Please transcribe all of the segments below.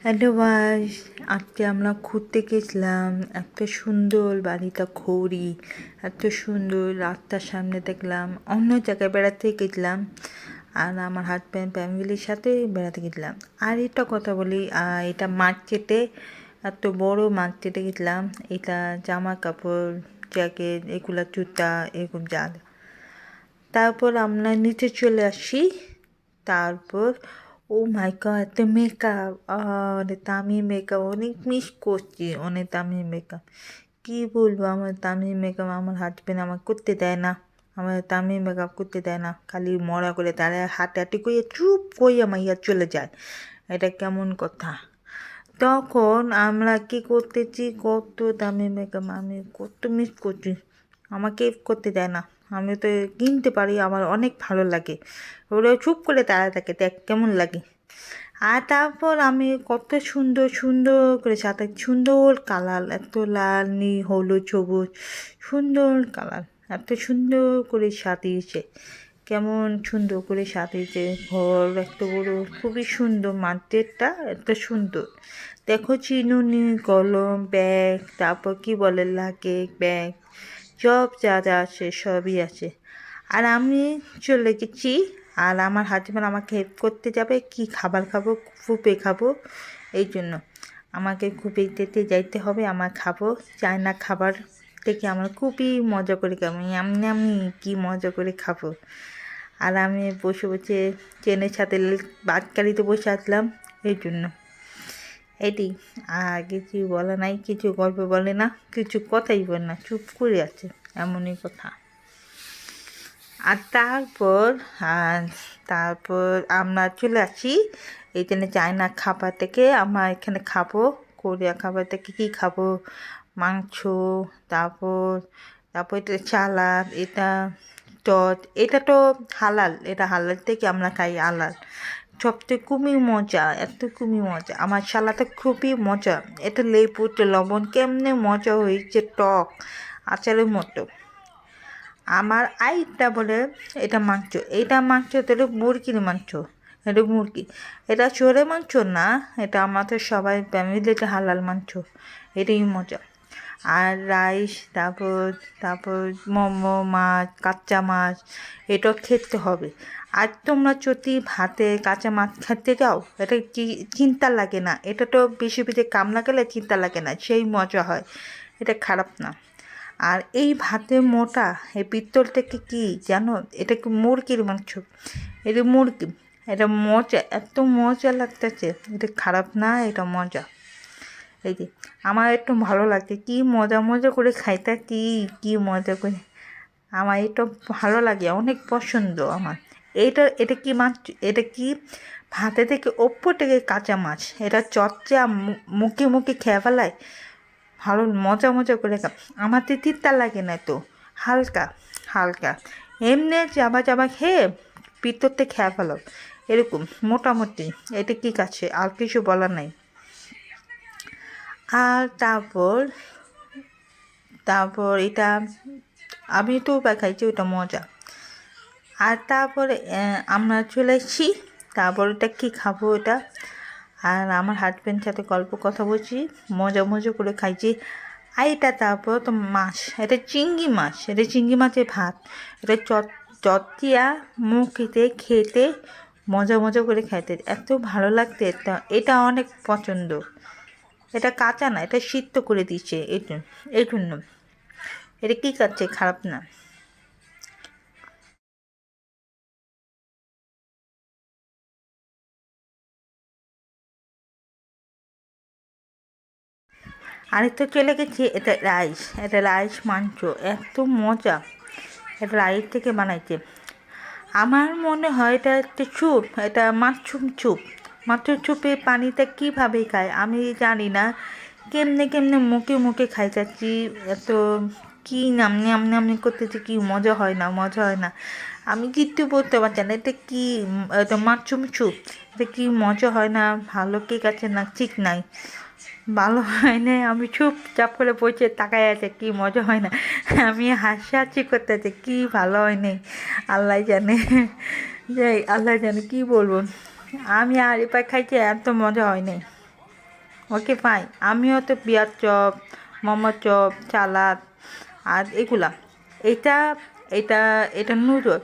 Hello guys, আজকে আমরা ঘুরতে গেছিলাম। এত সুন্দর বাড়িটা খড়ি, এত সুন্দর রাস্তার সামনে দেখলাম। অন্য জায়গায় বেড়াতে গেছিলাম আর আমার হাজব্যান্ড ফ্যামিলির সাথে বেড়াতে গেছিলাম। আর এটা কথা বলি, এটা মার্কেটে, এত বড় মার্কেটে গেছিলাম। এটা জামা কাপড়, জ্যাকেট, এগুলা জুতা, এগুলো যা। তারপর আমরা নিচে চলে আসি। তারপর ও মাই গড, এত মেকআপ, অনেক দামি মেকআপ, অনেক মিস করছি অনেক দামি মেকআপ। কী বলবো, আমার দামি মেকআপ আমার হাজবেন্ড আমার করতে দেয় না। আমার দামি মেকআপ করতে দেয় না, খালি মরা করে দাঁড়ায় হাঁটাহাঁটি করে চুপ করে মাইয়া চলে যায়। এটা কেমন কথা? তখন আমরা কি করতেছি, কত দামি মেকআপ আমি কত মিস করছি। আমাকে করতে দেয় না। আমি তো কিনতে পারি, আমার অনেক ভালো লাগে। ওরা চুপ করে দাঁড়ায় থাকে, দেখ কেমন লাগে। আর তারপর আমি কত সুন্দর সুন্দর করে সাথে সুন্দর কালার, এত লাল নীল হলুদ সবুজ সুন্দর কালার, এত সুন্দর করে সাজিয়েছে। কেমন সুন্দর করে সাজিয়েছে, ঘর এত বড়, খুবই সুন্দর। মার্কেটটা এত সুন্দর। দেখো চিনুনি, কলম, ব্যাগ, তারপর কি বলে লাগে ব্যাগ, সব যা যা আছে সবই আছে। আর আমি চলে গেছি। আর আমার হাজব্যান্ড আমাকে হেল্প করতে যাবে, কি খাবার খাবো, ফুপে খাবো। এই জন্য আমাকে ফুপে দিতে যাইতে হবে। আমার খাবো চায়না খাবার থেকে আমার খুবই মজা করে খাবো, এমনি আমি কি মজা করে খাবো। আর আমি বসে বসে ট্রেনের সাথে বাটকারিতে বসে আসলাম। এই জন্য এটি আর কিছু বলে নাই, কিছু গল্প বলে না, কিছু কথাই বলে না, চুপ করে আছে, এমনই কথা। আর তারপর আমরা চলে আসি এইখানে চায়না খাবার থেকে। আমরা এখানে খাবো কোরিয়া খাবার থেকে। কী খাবো? মাংস, তারপর তারপর এটা সালাদ, এটা টট, এটা তো হালাল, এটা হালাল থেকে আমরা খাই হালাল। সবথেকে খুবই মজা, এত খুবই মজা। আমার সালাদটা খুবই মজা। এটা লেবু লবণ কেমনে মজা হয়েছে, টক আচারের মতো। আমার আইটা বলে এটা মাংস, এটা মাংস তো এটা মুরগির মাংস, এটা মুরগি, এটা চোরের মাংস না। এটা আমাদের সবাই ফ্যামিলিতে হালাল মাংস, এটাই মজা। আর রাইস, তারপর মোমো, মাছ, কাঁচা মাছ, এটা খেতে হবে। আর তোমরা যদি ভাতে কাঁচা মাছ খেতে যাও, এটা কি চিন্তা লাগে না। এটা তো বেশি বেশি কামলা গেলে চিন্তা লাগে না, সেই মজা হয়, এটা খারাপ না। আর এই ভাতে মোটা, এই পিত্তল থেকে কি জানো, এটা কি মুরগির মাংস, এটা মুরগি, এটা মজা, এত মজা লাগতেছে। এটা খারাপ না, এটা মজা। এই যে আমার একটু ভালো লাগছে, কি মজা মজা করে খাইতে, কি কি মজা করে। আমার এটা ভালো লাগে, অনেক পছন্দ আমার। এটা কি মাছ, এটা কি ভাতে থেকে ওপর থেকে কাঁচা মাছ, এটা চচ্চা মুখে মুখে খেয়ে ফেলায়, ভালো মজা মজা করে খা। আমার তো তিতা লাগে না তো, হালকা হালকা, এমনি চাবা চাবা খেয়ে পিত্তরতে খেয়ে ফেলো, এরকম মোটামুটি। এটা কি আছে, আর কিছু বলার নাই। আর তারপর এটা আমি তো খাইছি, ওটা মজা। আর তারপরে আমরা চলে এসেছি। তারপর এটা কী খাবো এটা। আর আমার হাজব্যান্ডের সাথে গল্প কথা বলছি, মজা মজা করে খাইছি। আর এটা তারপর তো মাছ, এটা চিংড়ি মাছ, এটা চিংড়ি মাছের ভাত। এটা চটকিয়া মুখিতে খেতে মজা মজা করে খাইতে এত ভালো লাগতে, এটা অনেক পছন্দ। এটা কাঁচা না, এটা সিদ্ধ করে দিচ্ছে, এই জন্য এটা কী খাচ্ছে, খারাপ না। আরেকটা চলে গেছি, এটা রাইস মাংস, এত মজা। এটা রাইস থেকে বানাইছে। আমার মনে হয় এটা একটা চুপ, এটা মাশরুম চুপ। মাশরুম চুপে পানিতে কীভাবে খায় আমি জানি না, কেমনে কেমনে মুখে মুখে খাই যাচ্ছি। এত কী নামনি আমনি আমনি করতেছি, কি মজা হয় না, মজা হয় না। আমি কিচ্ছু বলতে পারছি না, এটা কি, এটা মাশরুম চুপ, এটা কি মজা হয় না, ভালো কেক আছে না ঠিক নাই, ভালো হয় না। আমি চুপচাপ করে বসে তাকায় আছে, কি মজা হয় না। আমি হাসাহাসি করতেছি, কি ভালো হয় নাই, আল্লাহ জানে। যাই আল্লাহ জানে, কি বলবো। আমি আর এবার খাইছি, এত মজা হয় নাই। ওকে ফাইন, আমিও তো পেঁয়াজ চপ, মোমো চপ, সালাদ আর এগুলা। এটা এটা এটা নুডল,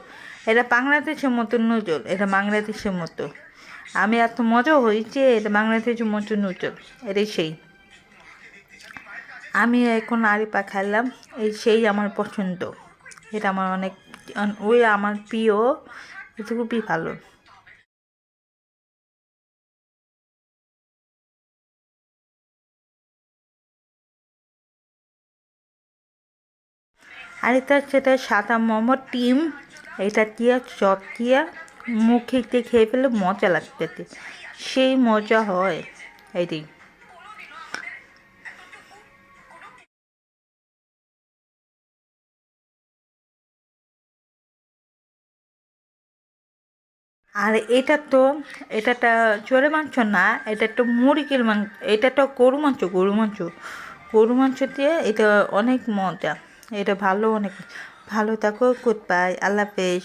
এটা বাংলাদেশের মতো নুডল, এটা বাংলাদেশের মতো। আমি এত মজা হয়েছে, এটা বাংলাদেশের মতো নুডল, এটাই সেই। আমি এখন আরিপা খাইলাম, এই সেই আমার পছন্দ। এটা আমার অনেক, ওই আমার প্রিয়, এটা খুবই ভালো। আর এটা সেটা সাদা মোমো টিম, এটা দিয়ে চপ দিয়ে মুখে দিয়ে খেয়ে ফেলে মজা লাগতেছে, সেই মজা হয় এটি। আর এটা চোরে মাংস না, এটা তো মুরগির মাংস, এটা তো গরু মাংস। গরু মাংস দিয়ে এটা অনেক মজা, এটা ভালো, অনেক ভালো। থাকো, গুড বাই, আল্লাহ হাফেজ।